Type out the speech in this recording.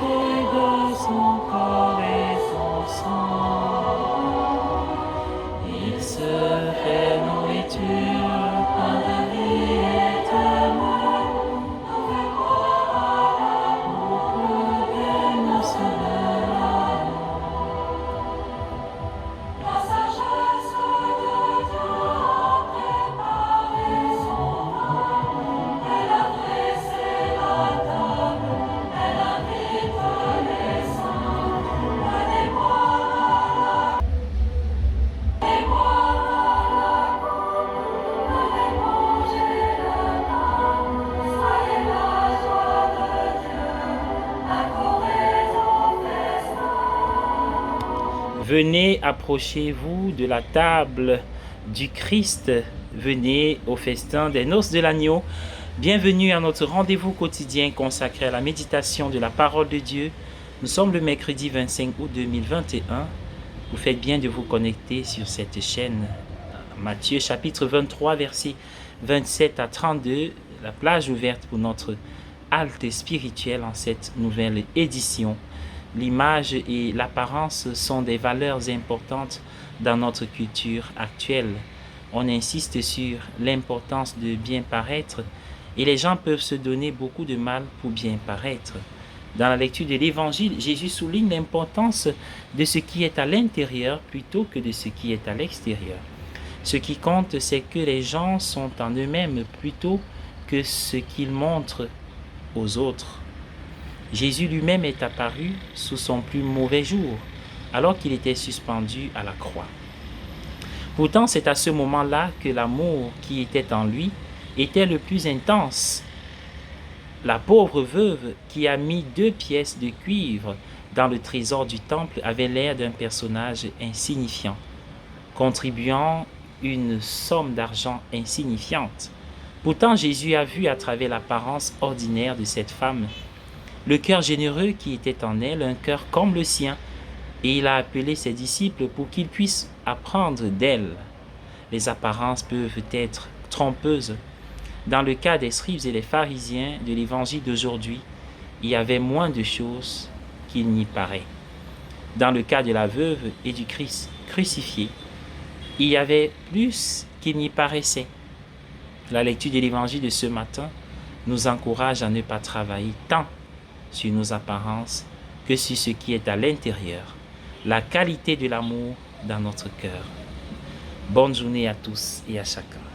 de son corps et son sang. Il se fait nourriture, pain de vie éternelle, nous fait croire à l'amour pour bien nous sauvera. La sagesse de Dieu a préparé son pain, elle a dressé la table, elle invite les saints. Venez boire et boire la coupe, venez manger le pain. Soyez la joie de Dieu, accourez au festin. Venez, approchez-vous de la table du Christ. Venez au festin des noces de l'agneau. Bienvenue à notre rendez-vous quotidien consacré à la méditation de la parole de Dieu. Nous sommes le mercredi 25 août 2021. Vous faites bien de vous connecter sur cette chaîne. Matthieu chapitre 23, versets 27 à 32, la plage ouverte pour notre halte spirituelle en cette nouvelle édition. L'image et l'apparence sont des valeurs importantes dans notre culture actuelle. On insiste sur l'importance de bien paraître et les gens peuvent se donner beaucoup de mal pour bien paraître. Dans la lecture de l'Évangile, Jésus souligne l'importance de ce qui est à l'intérieur plutôt que de ce qui est à l'extérieur. Ce qui compte, c'est que les gens sont en eux-mêmes plutôt que ce qu'ils montrent aux autres. Jésus lui-même est apparu sous son plus mauvais jour, alors qu'il était suspendu à la croix. Pourtant, c'est à ce moment-là que l'amour qui était en lui était le plus intense. La pauvre veuve qui a mis 2 pièces de cuivre dans le trésor du temple avait l'air d'un personnage insignifiant, contribuant une somme d'argent insignifiante. Pourtant, Jésus a vu à travers l'apparence ordinaire de cette femme le cœur généreux qui était en elle, un cœur comme le sien, et il a appelé ses disciples pour qu'ils puissent apprendre d'elle. Les apparences peuvent être trompeuses. Dans le cas des scribes et des pharisiens de l'évangile d'aujourd'hui, il y avait moins de choses qu'il n'y paraît. Dans le cas de la veuve et du Christ crucifié, il y avait plus qu'il n'y paraissait. La lecture de l'évangile de ce matin nous encourage à ne pas travailler tant sur nos apparences que sur ce qui est à l'intérieur, la qualité de l'amour dans notre cœur. Bonne journée à tous et à chacun.